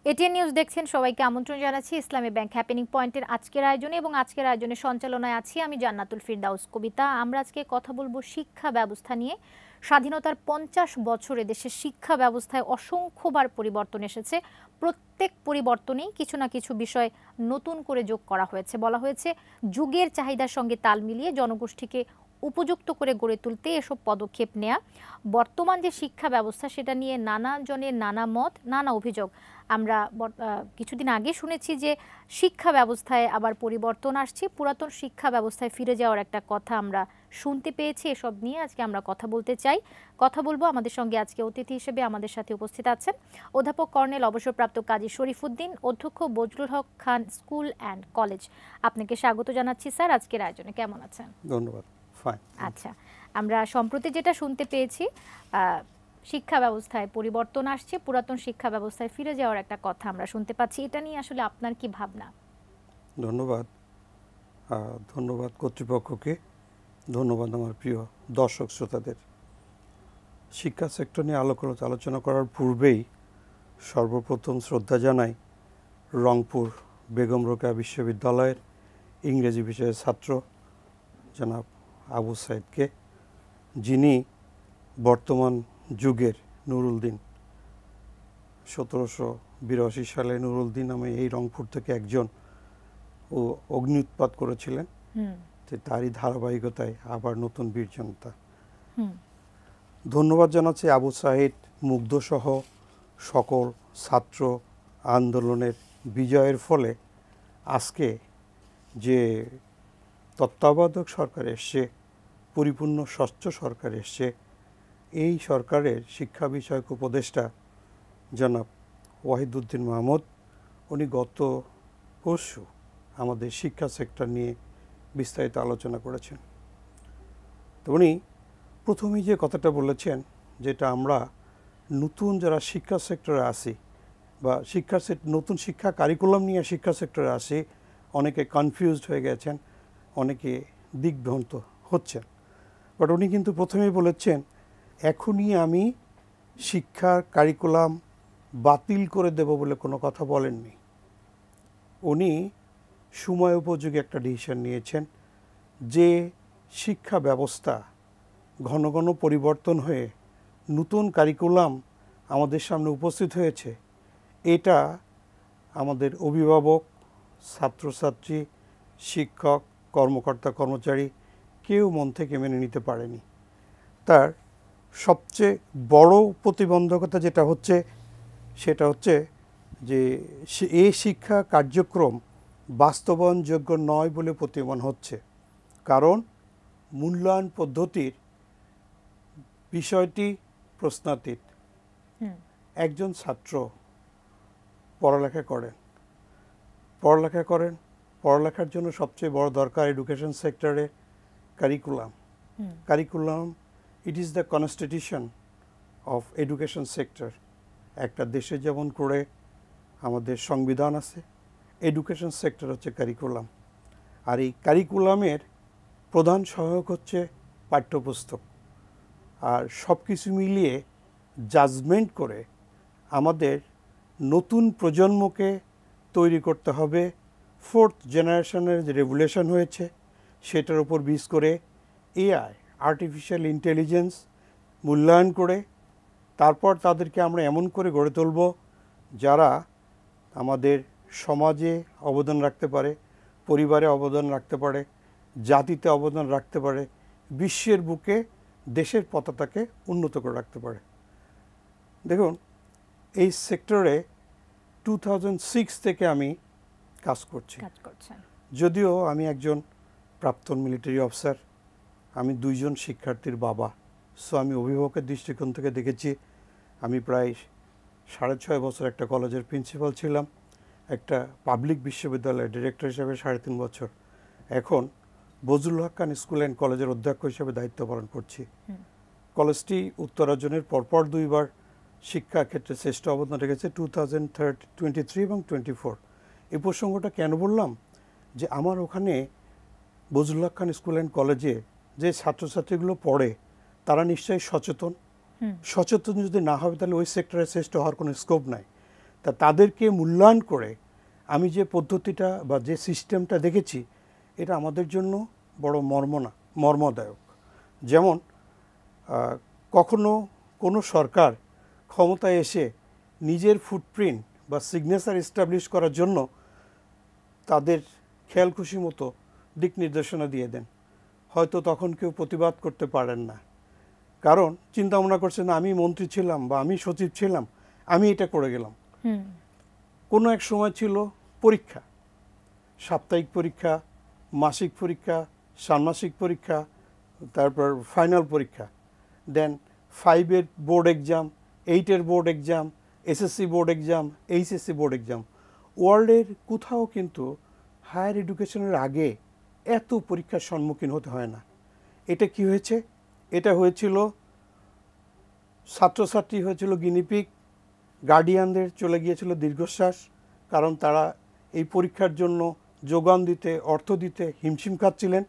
ATN news দেখছেন, সবাইকে আমন্ত্রণ জানাচ্ছি ইসলামী ব্যাংক হ্যাপেনিং পয়েন্টের আজকের আয়োজনে এবং আজকের আয়োজনে সঞ্চালনায় আছি আমি জান্নাতুল ফিরদাউস কবিতা। আমরা আজকে কথা বলবো শিক্ষা ব্যবস্থা নিয়ে। স্বাধীনতার 50 বছরে দেশের শিক্ষা ব্যবস্থায় অসংখ্যবার পরিবর্তন এসেছে। প্রত্যেক পরিবর্তনেই কিছু না কিছু বিষয় নতুন করে যোগ করা হয়েছে। বলা হয়েছে যুগের চাহিদার সঙ্গে তাল মিলিয়ে জনগোষ্ঠীকে উপযুক্ত করে গড়ে তুলতে এসব পদক্ষেপ নেয়া। বর্তমান যে শিক্ষা ব্যবস্থা সেটা নিয়ে নানা জনের নানা মত, নানা অভিযোগ। আমরা কিছুদিন আগে শুনেছি যে শিক্ষা ব্যবস্থায় আবার পরিবর্তন আসছে, পুরাতন শিক্ষা ব্যবস্থায় ফিরে যাওয়ার একটা কথা আমরা শুনতে পেয়েছি। এসব নিয়ে আজকে আমরা কথা বলতে চাই, কথা বলবো। আমাদের সঙ্গে আজকে অতিথি হিসেবে আমাদের সাথে উপস্থিত আছেন অধ্যাপক কর্নেল অবসরপ্রাপ্ত কাজী শরীফুদ্দীন, অধ্যক্ষ বজলুল হক খান স্কুল অ্যান্ড কলেজ। আপনাকে স্বাগত জানাচ্ছি স্যার আজকের আয়োজনে। কেমন আছেন? ধন্যবাদ। ফাইন। আচ্ছা, আমরা সম্প্রতি যেটা শুনতে পেয়েছি শিক্ষা ব্যবস্থায় পরিবর্তন আসছে, পুরাতন শিক্ষা ব্যবস্থায় ফিরে যাওয়ার একটা কথা আমরা শুনতে পাচ্ছি। এটা নিয়ে আসলে আপনার কি ভাবনা? ধন্যবাদ। ধন্যবাদ কর্তৃপক্ষকে, ধন্যবাদ আমার প্রিয় দর্শক শ্রোতাদের। শিক্ষা সেক্টর নিয়ে আলোচনা করার পূর্বেই সর্বপ্রথম শ্রদ্ধা জানাই রংপুর বেগম রোকেয়া বিশ্ববিদ্যালয়ের ইংরেজি বিষয়ের ছাত্র জনাব আবু সাইদকে, যিনি বর্তমান যুগের নুরুল দিন। 1782 সালে নুরুল দিন নামে এই রংপুর থেকে একজন অগ্নি উৎপাত করেছিলেন, তারই ধারাবাহিকতায় আবার নতুন বীর জনতা। ধন্যবাদ জানাচ্ছি আবু সাইদ মুগ্ধ সহ সকল ছাত্র আন্দোলনের বিজয়ের ফলে আজকে যে তত্ত্বাবধায়ক সরকার এসছে, পরিপূর্ণ স্বচ্ছ সরকার এসছে, এই সরকারের শিক্ষা বিষয়ক উপদেষ্টা জনাব ওয়াহিদুদ্দিন মাহমুদ, উনি গত পরশু আমাদের শিক্ষা সেক্টর নিয়ে বিস্তারিত আলোচনা করেছেন। তো উনি প্রথমেই যে কথাটা বলেছেন, যেটা আমরা নতুন যারা শিক্ষা সেক্টরে আসি বা নতুন শিক্ষা কারিকুলাম নিয়ে শিক্ষা সেক্টরে আসি, অনেকে কনফিউজড হয়ে গেছেন, অনেকে দিগ্ভ্রান্ত হচ্ছেন। বাট উনি কিন্তু প্রথমেই বলেছেন এখনই আমি শিক্ষার কারিকুলাম বাতিল করে দেব বলে কোনো কথা বলেননি। উনি সময় উপযোগী একটা ডিসিশন নিয়েছেন যে শিক্ষা ব্যবস্থা ঘন ঘন পরিবর্তন হয়ে নতুন কারিকুলাম আমাদের সামনে উপস্থিত হয়েছে, এটা আমাদের অভিভাবক, ছাত্রছাত্রী, শিক্ষক, কর্মকর্তা কর্মচারী কেউ মন থেকে মেনে নিতে পারেনি। তার সবচেয়ে বড় প্রতিবন্ধকতা যেটা হচ্ছে সেটা হচ্ছে যে এই শিক্ষা কার্যক্রম বাস্তবায়নযোগ্য নয় বলে প্রতীয়মান হচ্ছে। কারণ মূল্যায়ন পদ্ধতির বিষয়টি প্রশ্নাতীত। একজন ছাত্র পড়ালেখা করেন, পড়ালেখার জন্য সবচেয়ে বড় দরকার এডুকেশন সেক্টরে curriculum. It is the constitution of education sector. একটা দেশে যেমন করে আমাদের সংবিধান আছে, এডুকেশন সেক্টর হচ্ছে কারিকুলাম। আর এই কারিকুলামের প্রধান সহায়ক হচ্ছে পাঠ্যপুস্তক। আর সব কিছু মিলিয়ে জাজমেন্ট করে আমাদের নতুন প্রজন্মকে তৈরি করতে হবে। 4th জেনারেশনের যে রেভুলেশন হয়েছে সেটার উপর বেস করে এআই, আর্টিফিশিয়াল ইন্টেলিজেন্স মূল্যায়ন করে তারপর তাদেরকে আমরা এমন করে গড়ে তুলব যারা আমাদের সমাজে অবদান রাখতে পারে, পরিবারে অবদান রাখতে পারে, জাতিতে অবদান রাখতে পারে, বিশ্বের বুকে দেশের পতাকাকে উন্নত করে রাখতে পারে। দেখুন, এই সেক্টরে 2006 থেকে আমি কাজ করছি। যদিও আমি একজন প্রাক্তন মিলিটারি অফিসার, আমি 2 জন শিক্ষার্থীর বাবা। সো আমি অভিভাবকের দৃষ্টিকোণ থেকে দেখেছি। আমি প্রায় 6.5 বছর একটা কলেজের প্রিন্সিপাল ছিলাম, একটা পাবলিক বিশ্ববিদ্যালয়ের ডিরেক্টর হিসেবে 3.5 বছর, এখন বজলুল হক খান স্কুল অ্যান্ড কলেজের অধ্যক্ষ হিসেবে দায়িত্ব পালন করছি। কলেজটি উত্তরাঞ্চলের পরপর 2 বার শিক্ষা ক্ষেত্রে শ্রেষ্ঠ অবদান রেখেছে, 2023 এবং 24। এই প্রসঙ্গটা কেন বললাম, যে আমার ওখানে বজলুল হক খান স্কুল অ্যান্ড কলেজে যে ছাত্রছাত্রীগুলো পড়ে তারা নিশ্চয়ই সচেতন যদি না হবে তাহলে ওই সেক্টরে শ্রেষ্ঠ হওয়ার কোনো স্কোপ নাই। তা তাদেরকে মূল্যায়ন করে আমি যে পদ্ধতিটা বা যে সিস্টেমটা দেখেছি এটা আমাদের জন্য বড় মর্মদায়ক। যেমন কখনো কোনো সরকার ক্ষমতায় এসে নিজের ফুটপ্রিন্ট বা সিগনেচার এস্টাবলিশ করার জন্য তাদের খেয়াল খুশি মতো দিক নির্দেশনা দিয়ে দেন, হয়তো তখন কেউ প্রতিবাদ করতে পারেন না, কারণ চিন্তা ভাবনা করছে না আমি মন্ত্রী ছিলাম বা আমি সচিব ছিলাম, আমি এটা করে গেলাম। কোনো এক সময় ছিল পরীক্ষা, সাপ্তাহিক পরীক্ষা, মাসিক পরীক্ষা, ষান্মাসিক পরীক্ষা, তারপর ফাইনাল পরীক্ষা, দেন 5-এর বোর্ড এক্সাম, 8-এর board exam, SSC board exam, HSC board exam. ওয়ার্ল্ডের কোথাও কিন্তু হায়ার এডুকেশনের আগে এত পরীক্ষার সম্মুখীন হতে হয় না। এটা কি হয়েছে? এটা হয়েছিল ছাত্রছাত্রী হয়েছিল গিনিপিগ, গার্ডিয়ানদের চলে গিয়েছিল দীর্ঘশ্বাস, কারণ তারা এই পরীক্ষার জন্য যোগান দিতে, অর্থ দিতে হিমশিম খাচ্ছিলেন।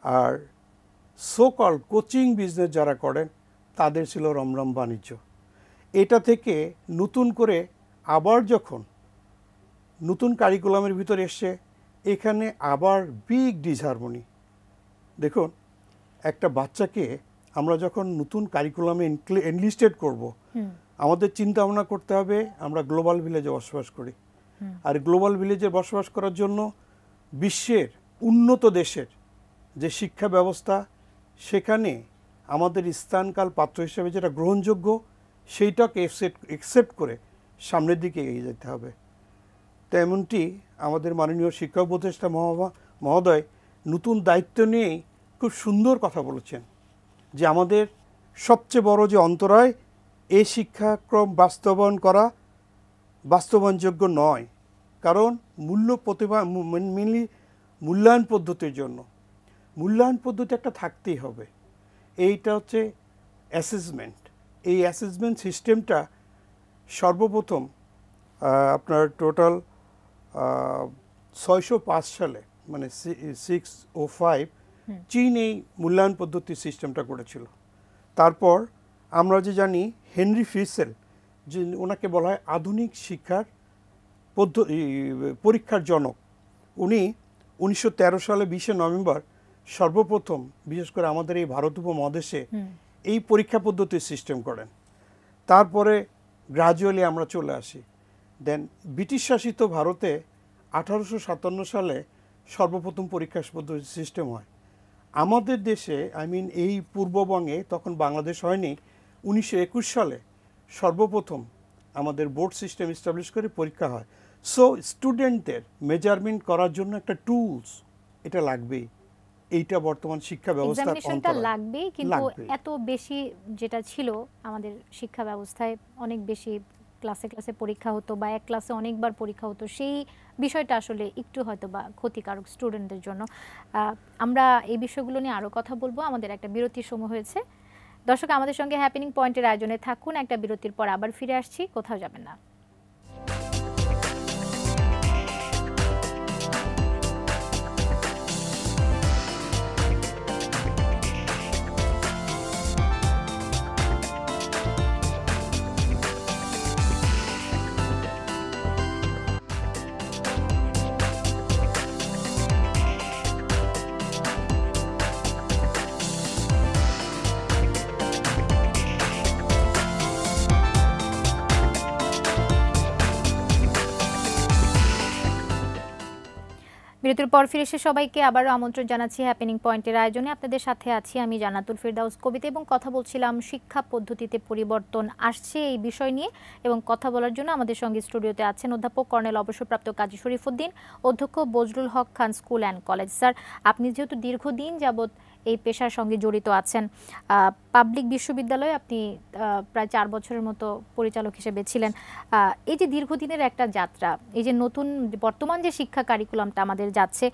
আর সোকল কোচিং বিজনেস যারা করেন তাদের ছিল রমরম বাণিজ্য। এটা থেকে নতুন করে আবার যখন নতুন কারিকুলামের ভিতরে এসছে, এখানে আবার বিগ ডিসহারমোনি। দেখুন, একটা বাচ্চাকে আমরা যখন নতুন কারিকুলামে এনলিস্টেড করব, আমাদের চিন্তা ভাবনা করতে হবে আমরা গ্লোবাল ভিলেজে বসবাস করি। আর গ্লোবাল ভিলেজে বসবাস করার জন্য বিশ্বের উন্নত দেশের যে শিক্ষা ব্যবস্থা, সেখানে আমাদের স্থানকাল পাত্র হিসেবে যেটা গ্রহণযোগ্য সেইটাকে একসেপ্ট করে সামনের দিকে এগিয়ে যেতে হবে। তেমনটি আমাদের মাননীয় শিক্ষা উপদেষ্টা মহোদয় নতুন দায়িত্ব নিয়েই খুব সুন্দর কথা বলেছেন যে আমাদের সবচেয়ে বড় যে অন্তরায়, এই শিক্ষাক্রম বাস্তবায়নযোগ্য নয়, কারণ মেনলি মূল্যায়ন পদ্ধতির জন্য মূল্যায়ন পদ্ধতি একটা থাকতেই হবে। এইটা হচ্ছে অ্যাসেসমেন্ট। এই অ্যাসেসমেন্ট সিস্টেমটা সর্বপ্রথম আপনার টোটাল 605 সালে, মানে 605 চীন এই মূল্যায়ন পদ্ধতির সিস্টেমটা করেছিল। তারপর আমরা যে জানি হেনরি ফিসেল, যে ওনাকে বলা হয় আধুনিক শিক্ষার পরীক্ষার জনক, উনি 1913 সালে 20শে নভেম্বর সর্বপ্রথম বিশেষ করে আমাদের এই ভারত উপমহাদেশে এই পরীক্ষা পদ্ধতির সিস্টেম করেন। তারপরে গ্রাজুয়ালি আমরা চলে আসি। দেন ব্রিটিশ শাসিত ভারতে 1857 সালে সর্বপ্রথম পরীক্ষা পদ্ধতি সিস্টেম হয়। আমাদের দেশে এই পূর্ববঙ্গে তখন বাংলাদেশ হয়নি, 1921 সালে সর্বপ্রথম আমাদের বোর্ড সিস্টেম এস্টাবলিশ করে পরীক্ষা হয়। সো স্টুডেন্টদের মেজারমেন্ট করার জন্য একটা টুলস এটা লাগবেই। এইটা বর্তমান শিক্ষা ব্যবস্থার এক্সামিনেশনটা লাগবেই, কিন্তু এত বেশি যেটা ছিল আমাদের শিক্ষা ব্যবস্থায়, অনেক বেশি ক্লাসে ক্লাসে পরীক্ষা হতো বা এক ক্লাসে অনেকবার পরীক্ষা হতো, সেই বিষয়টা আসলে একটু হয়তো বা ক্ষতিকারক স্টুডেন্টদের জন্য। আমরা এই বিষয়গুলো নিয়ে আরও কথা বলবো। আমাদের একটা বিরতির সময় হয়েছে। দর্শক, আমাদের সঙ্গে হ্যাপেনিং পয়েন্টের আয়োজনে থাকুন। একটা বিরতির পর আবার ফিরে আসছি, কোথাও যাবেন না। বিরতির পর ফিরে এসে সবাইকে আবারও আমন্ত্রণ জানাচ্ছি হ্যাপেনিং পয়েন্টের আয়োজনে। আপনাদের সাথে আছি আমি জান্নাতুল ফেরদাউস কবিতা, এবং কথা বলছিলাম শিক্ষা পদ্ধতিতে পরিবর্তন আসছে এই বিষয় নিয়ে। এবং কথা বলার জন্য আমাদের সঙ্গে স্টুডিওতে আছেন অধ্যাপক কর্নেল অবসরপ্রাপ্ত কাজী শরীফুদ্দীন, অধ্যক্ষ বজলুল হক খান স্কুল অ্যান্ড কলেজ। স্যার, আপনি যেহেতু দীর্ঘদিন যাবৎ এই পেশার সঙ্গে জড়িত আছেন, পাবলিক বিশ্ববিদ্যালয়ে আপনি প্রায় 4 বছরের মতো পরিচালক হিসেবে ছিলেন। এই যে দীর্ঘদিনের একটা যাত্রা, এই যে নতুন বর্তমান যে শিক্ষা কারিকুলামটা আমাদের যাচ্ছে,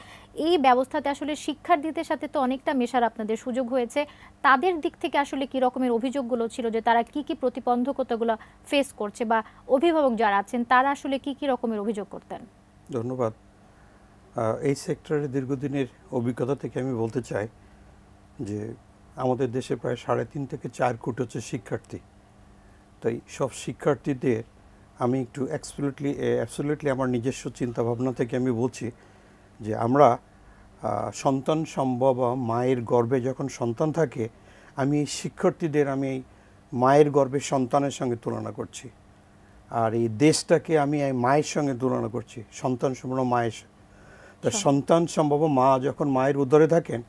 এই ব্যবস্থাতে আসলে শিক্ষার্থীদের সাথে তো অনেকটা মেশার আপনাদের সুযোগ হয়েছে। তাদের দিক থেকে আসলে কি রকমের অভিযোগগুলো ছিল, যে তারা কি কি প্রতিবন্ধকতাগুলো ফেস করছে, বা অভিভাবক যারা আছেন তারা আসলে কি কি রকমের অভিযোগ করতেন? ধন্যবাদ। এই সেক্টরের দীর্ঘদিনের অভিজ্ঞতা থেকে আমি বলতে চাই যে আমাদের দেশে প্রায় 3.5 থেকে 4 কোটি হচ্ছে শিক্ষার্থী। তাই সব শিক্ষার্থীদের আমি একটু অ্যাবসলিউটলি আমার নিজস্ব চিন্তাভাবনা থেকে আমি বলছি যে আমরা সন্তান সম্ভব মায়ের গর্ভে যখন সন্তান থাকে, আমি এই শিক্ষার্থীদের আমি এই মায়ের গর্ভের সন্তানের সঙ্গে তুলনা করছি, আর এই দেশটাকে আমি এই মায়ের সঙ্গে তুলনা করছি, সন্তান সম্ভব মায়ের। তা সন্তান সম্ভব মা যখন মায়ের উদরে থাকেন,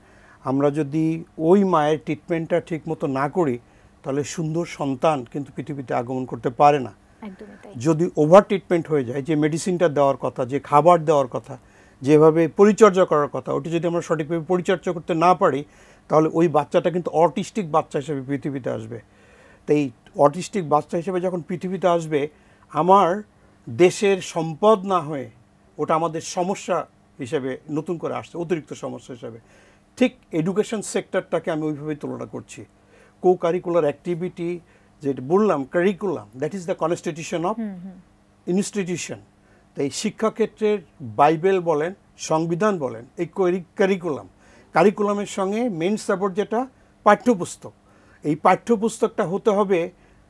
আমরা যদি ওই মায়ের ট্রিটমেন্টটা ঠিক মতো না করি, তাহলে সুন্দর সন্তান কিন্তু পৃথিবীতে আগমন করতে পারে না। যদি ওভার ট্রিটমেন্ট হয়ে যায়, যে মেডিসিনটা দেওয়ার কথা, যে খাবার দেওয়ার কথা, যেভাবে পরিচর্যা করার কথা, ওটি যদি আমরা সঠিকভাবে পরিচর্যা করতে না পারি, তাহলে ওই বাচ্চাটা কিন্তু অটিস্টিক বাচ্চা হিসেবে পৃথিবীতে আসবে। তাই অটিস্টিক বাচ্চা হিসেবে যখন পৃথিবীতে আসবে, আমার দেশের সম্পদ না হয়ে ওটা আমাদের সমস্যা হিসেবে নতুন করে আসছে, অতিরিক্ত সমস্যা হিসেবে। ঠিক এডুকেশন সেক্টরটাকে আমি ওইভাবেই তুলনা করছি। কো কারিকুলার অ্যাক্টিভিটি যেটা বললাম, curriculum, that is the constitution of institution. তাই শিক্ষাক্ষেত্রের বাইবেল বলেন, সংবিধান বলেন, এই কারিকুলামের সঙ্গে মেইন সাপোর্ট যেটা পাঠ্যপুস্তক, এই পাঠ্যপুস্তকটা হতে হবে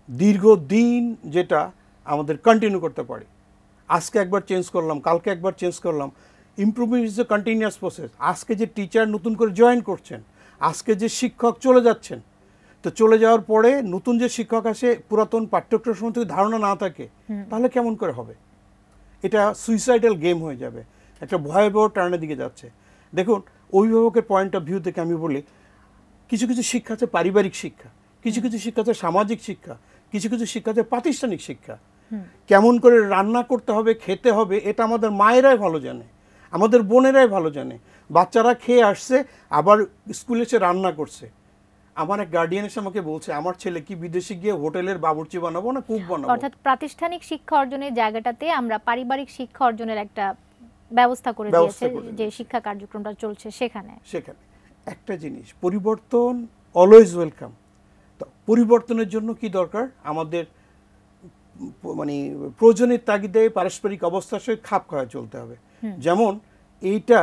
দীর্ঘদিন, যেটা আমাদের কন্টিনিউ করতে পারি। আজকে একবার চেঞ্জ করলাম, কালকে একবার চেঞ্জ করলাম। Improvement is a continuous process. আজকে যে টিচার নতুন করে জয়েন করছেন, আজকে যে শিক্ষক চলে যাচ্ছেন, তো চলে যাওয়ার পরে নতুন যে শিক্ষক আসে, পুরাতন পাঠ্যক্রম সম্বন্ধে ধারণা না থাকে, তাহলে কেমন করে হবে? এটা সুইসাইডাল গেম হয়ে যাবে, একটা ভয়াবহ টার্নের দিকে যাচ্ছে। দেখুন, অভিভাবকের পয়েন্ট অফ ভিউ থেকে আমি বলি, কিছু কিছু শিক্ষা আছে পারিবারিক শিক্ষা, কিছু কিছু শিক্ষা আছে সামাজিক শিক্ষা, কিছু কিছু শিক্ষা আছে প্রাতিষ্ঠানিক শিক্ষা। কেমন করে রান্না করতে হবে, খেতে হবে, এটা আমাদের মায়েরাই ভালো জানে, আমাদের বোনেরাই ভালো জানে। বাচ্চারা খেয়ে আসছে, আবার স্কুলে এসে রান্না করছে। আমার এক গার্ডিয়ান এসে আমাকে বলছে, আমার ছেলে কি বিদেশে গিয়ে হোটেলের বাবুর্চি বানাবো না কুক বানাবো। অর্থাৎ প্রাতিষ্ঠানিক শিক্ষা অর্জনের জায়গাটাতে আমরা পারিবারিক শিক্ষা অর্জনের একটা ব্যবস্থা করে দিয়েছে, যে শিক্ষা কার্যক্রমটা চলছে সেখানে। একটা জিনিস, পরিবর্তন অলওয়েজ ওয়েলকাম। তো পরিবর্তনের জন্য কি দরকার? আমাদের মানে প্রয়োজনের তাগিদে পারস্পরিক অবস্থার সঙ্গে খাপ খাওয়া চলতে হবে। যেমন এইটা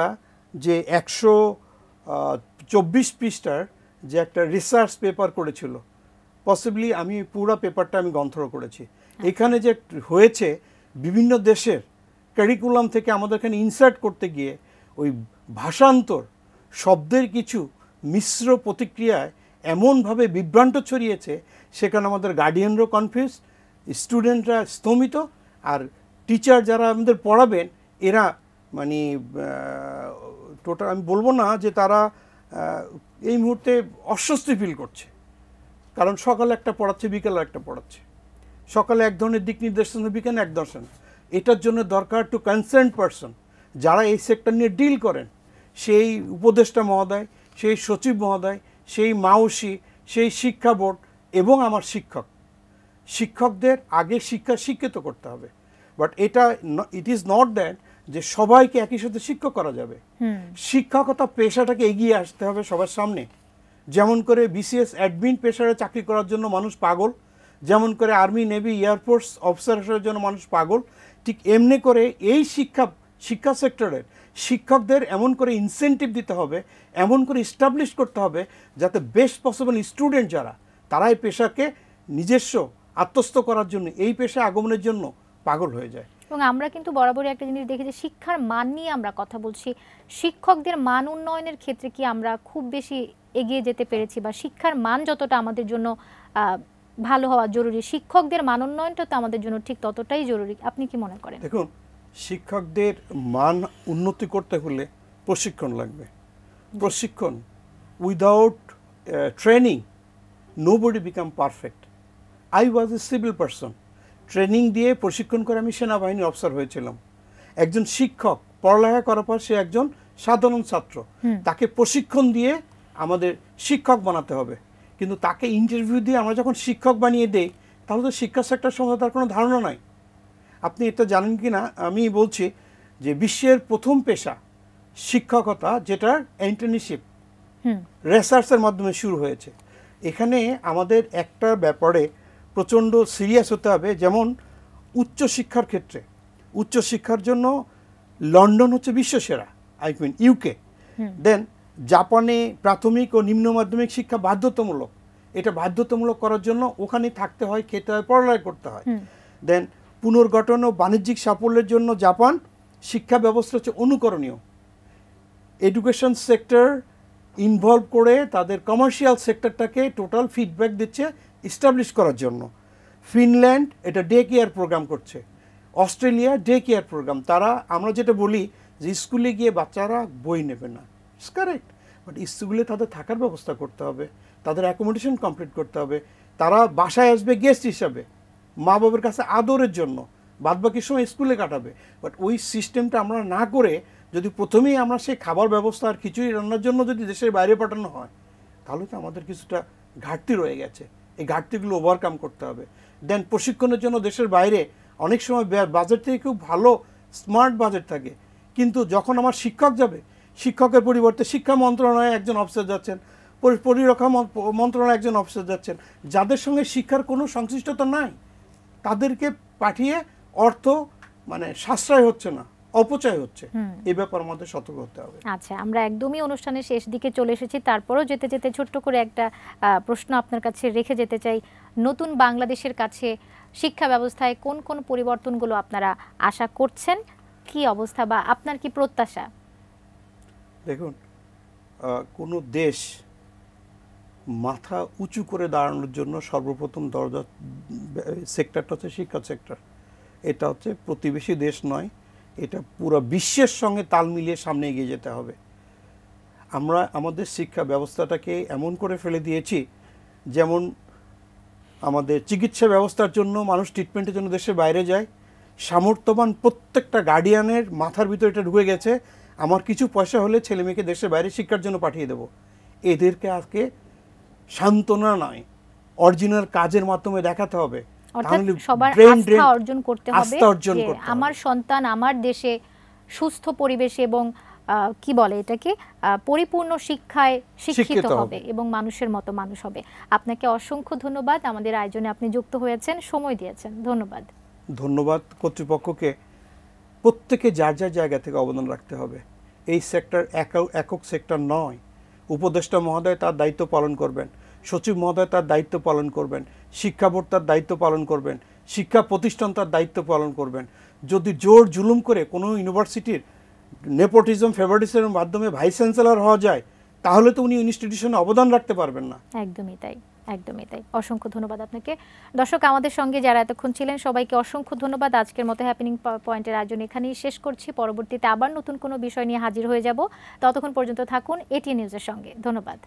যে 124 পৃষ্ঠার যে একটা রিসার্চ পেপার করেছিল, পসিবলি আমি পুরো পেপারটা আমি গ্রন্থন করেছি। এখানে যে হয়েছে, বিভিন্ন দেশের কারিকুলাম থেকে আমাদের এখানে ইনসার্ট করতে গিয়ে ওই ভাষান্তর শব্দের কিছু মিশ্র প্রতিক্রিয়ায় এমনভাবে বিভ্রান্ত ছড়িয়েছে, সেখানে আমাদের গার্ডিয়ানরাও কনফিউজ, স্টুডেন্টরা স্তম্ভিত, আর টিচার যারা আমাদের পড়াবেন এরা মানে টোটাল আমি বলবো না যে তারা এই মুহূর্তে অস্বস্তি ফিল করছে। কারণ সকালে একটা পড়াচ্ছে, বিকেলে একটা পড়াচ্ছে, সকালে এক ধরনের দিক নির্দেশনা, বিকেলে এক দর্শন। এটার জন্য দরকার টু কনসার্ন পারসন, যারা এই সেক্টর নিয়ে ডিল করেন, সেই উপদেষ্টা মহোদয়, সেই সচিব মহোদয়, সেই মাউসি, সেই শিক্ষা বোর্ড এবং আমার শিক্ষকদের আগে শিক্ষিত করতে হবে। But it is not that যে সবাইকে একই সাথে শিক্ষক করা যাবে। শিক্ষকতা পেশাটাকে এগিয়ে আসতে হবে সবার সামনে। যেমন করে বিসিএস অ্যাডমিন পেশারে চাকরি করার জন্য মানুষ পাগল, যেমন করে আর্মি, নেভি, এয়ারফোর্স অফিসারের জন্য মানুষ পাগল, ঠিক এমনি করে এই শিক্ষা সেক্টরের শিক্ষকদের এমন করে ইনসেন্টিভ দিতে হবে, এমন করে ইস্টাবলিশ করতে হবে, যাতে বেস্ট পসিবল স্টুডেন্ট যারা, তারা এই পেশাকে নিজস্ব আত্মস্থ করার জন্য, এই পেশা আগমনের জন্য পাগল হয়ে যায়। এবং আমরা কিন্তু বরাবরই একটা জিনিস দেখি যে শিক্ষার মান নিয়ে আমরা কথা বলছি, শিক্ষকদের মান উন্নয়নের ক্ষেত্রে কি আমরা খুব বেশি এগিয়ে যেতে পেরেছি, বা শিক্ষার মান যতটা আমাদের জন্য ভালো হওয়া জরুরি, শিক্ষকদের মান উন্নয়নটা তো আমাদের জন্য ঠিক ততটাই জরুরি। আপনি কি মনে করেন? দেখুন, শিক্ষকদের মান উন্নতি করতে হলে প্রশিক্ষণ লাগবে। প্রশিক্ষণ, without training nobody become perfect. I was A civil person, training দিয়ে প্রশিক্ষণ করে আমি সেনাবাহিনীর অফিসার হয়েছিলাম। একজন শিক্ষক পড়ালেখা করার পর সে একজন সাধারণ ছাত্র, তাকে প্রশিক্ষণ দিয়ে আমাদের শিক্ষক বানাতে হবে। কিন্তু তাকে ইন্টারভিউ দিয়ে আমরা যখন শিক্ষক বানিয়ে দেই, তাহলে তো শিক্ষা সেক্টর সম্বন্ধে তার কোনো ধারণা নাই। আপনি এটা জানেন কি না আমি বলছি যে বিশ্বের প্রথম পেশা শিক্ষকতা, যেটার ইন্টার্নশিপ রিসার্চের মাধ্যমে শুরু হয়েছে। এখানে আমাদের একটা ব্যাপারে প্রচণ্ড সিরিয়াস হতে হবে। যেমন উচ্চশিক্ষার ক্ষেত্রে, উচ্চশিক্ষার জন্য লন্ডন হচ্ছে বিশ্বসেরা, আই মিন ইউকে। দেন জাপানে প্রাথমিক ও নিম্ন মাধ্যমিক শিক্ষা বাধ্যতামূলক, এটা বাধ্যতামূলক করার জন্য ওখানে থাকতে হয়, খেতে হয়, পড়ালেখা করতে হয়। দেন পুনর্গঠন ও বাণিজ্যিক সাফল্যের জন্য জাপান শিক্ষা ব্যবস্থা হচ্ছে অনুকরণীয়। এডুকেশন সেক্টর ইনভলভ করে তাদের কমার্শিয়াল সেক্টরটাকে টোটাল ফিডব্যাক দিচ্ছে এস্টাবলিশ করার জন্য। ফিনল্যান্ড এটা ডে কেয়ার প্রোগ্রাম করছে, অস্ট্রেলিয়া ডে কেয়ার প্রোগ্রাম। তারা আমরা যেটা বলি যে স্কুলে গিয়ে বাচ্চারা বই নেবে না, ইটস কারেক্ট, বাট স্কুলে তাদের থাকার ব্যবস্থা করতে হবে, তাদের অ্যাকোমোডেশন কমপ্লিট করতে হবে, তারা বাসায় আসবে গেস্ট হিসাবে মা বাবার কাছে আদরের জন্য, বাদবাকি সময় স্কুলে কাটাবে। বাট ওই সিস্টেমটা আমরা না করে যদি প্রথমেই আমরা সেই খাবার ব্যবস্থা আর খিচুড়ি রান্নার জন্য যদি দেশের বাইরে পাঠানো হয়, তাহলে তো আমাদের কিছুটা ঘাটতি রয়ে গেছে। এই ঘাটতিগুলো ওভারকাম করতে হবে। দেন প্রশিক্ষণের জন্য দেশের বাইরে অনেক সময় বাজেট থেকে খুব ভালো স্মার্ট বাজেট থাকে, কিন্তু যখন আমার শিক্ষক যাবে, শিক্ষকের পরিবর্তে শিক্ষা মন্ত্রণালয়ে একজন অফিসার যাচ্ছেন, পরিরক্ষা মন্ত্রণালয়ে একজন অফিসার যাচ্ছেন, যাদের সঙ্গে শিক্ষার কোনো সংশ্লিষ্টতা নাই, তাদেরকে পাঠিয়ে অর্থ মানে সাশ্রয় হচ্ছে না, অপচয় হচ্ছে। এই ব্যাপার আমাদের সতর্ক হতে হবে। আচ্ছা, আমরা একদমই অনুষ্ঠানের শেষ দিকে চলে এসেছি, তারপরেও যেতে যেতে ছোট্ট করে একটা প্রশ্ন আপনার কাছে রেখে যেতে চাই। নতুন বাংলাদেশের কাছে শিক্ষা ব্যবস্থায় কোন কোন পরিবর্তনগুলো আপনারা আশা করছেন, কি অবস্থা বা আপনার কি প্রত্যাশা? দেখুন, কোনো দেশ মাথা উঁচু করে দাঁড়ানোর জন্য সর্বপ্রথম দরজা সেক্টরটা হচ্ছে শিক্ষা সেক্টর। এটা হচ্ছে প্রতিবেশী দেশ নয়, এটা পুরো বিশ্বের সঙ্গে তাল মিলিয়ে সামনে এগিয়ে যেতে হবে। আমরা আমাদের শিক্ষা ব্যবস্থাটাকে এমন করে ফেলে দিয়েছি, যেমন আমাদের চিকিৎসা ব্যবস্থার জন্য মানুষ ট্রিটমেন্টের জন্য দেশের বাইরে যায়, সামর্থ্যবান প্রত্যেকটা গার্ডিয়ানের মাথার ভিতরে এটা ঢুকে গেছে, আমার কিছু পয়সা হলে ছেলে মেয়েকে দেশের বাইরে শিক্ষার জন্য পাঠিয়ে দেবো। এদেরকে আজকে সান্ত্বনা নয়, অরিজিনাল কাজের মাধ্যমে দেখাতে হবে। অর্থাৎ সবার আস্থা অর্জন করতে হবে যে আমার সন্তান আমার দেশে সুস্থ পরিবেশে এবং কি বলে এটাকে পরিপূর্ণ শিক্ষায় শিক্ষিত হবে এবং মানুষের মতো মানুষ হবে। আপনাকে অসংখ্য ধন্যবাদ, আমাদের আয়োজনে আপনি যুক্ত হয়েছেন, সময় দিয়েছেন, ধন্যবাদ। ধন্যবাদ কর্তৃপক্ষকে। প্রত্যেকে যার যার জায়গা থেকে অবদান রাখতে হবে। এই সেক্টর একক সেক্টর নয়। উপদেষ্টা মহোদয় তার দায়িত্ব পালন করবেন, সচিব মহোদয় তার দায়িত্ব পালন করবেন, শিক্ষা বোর্ড তার দায়িত্ব পালন করবেন, শিক্ষা প্রতিষ্ঠান তার দায়িত্ব পালন করবেন। যদি জোর জুলুম করে কোনো ইউনিভার্সিটির নেপোটিজম ফেভারিটিজমের মাধ্যমে ভাইস চ্যান্সেলর হওয়া যায়, তাহলে তো উনি ইনস্টিটিউশনে অবদান রাখতে পারবেন না। একদমই তাই, একদমই তাই। অসংখ্য ধন্যবাদ আপনাকে। দর্শক, আমাদের সঙ্গে যারা এতক্ষণ ছিলেন সবাইকে অসংখ্য ধন্যবাদ। আজকের মতো হ্যাপেনিং পয়েন্টের আয়োজন এখানেই শেষ করছি। পরবর্তীতে আবার নতুন কোনো বিষয় নিয়ে হাজির হয়ে যাব। ততক্ষণ পর্যন্ত থাকুন এটিএন নিউজের সঙ্গে। ধন্যবাদ।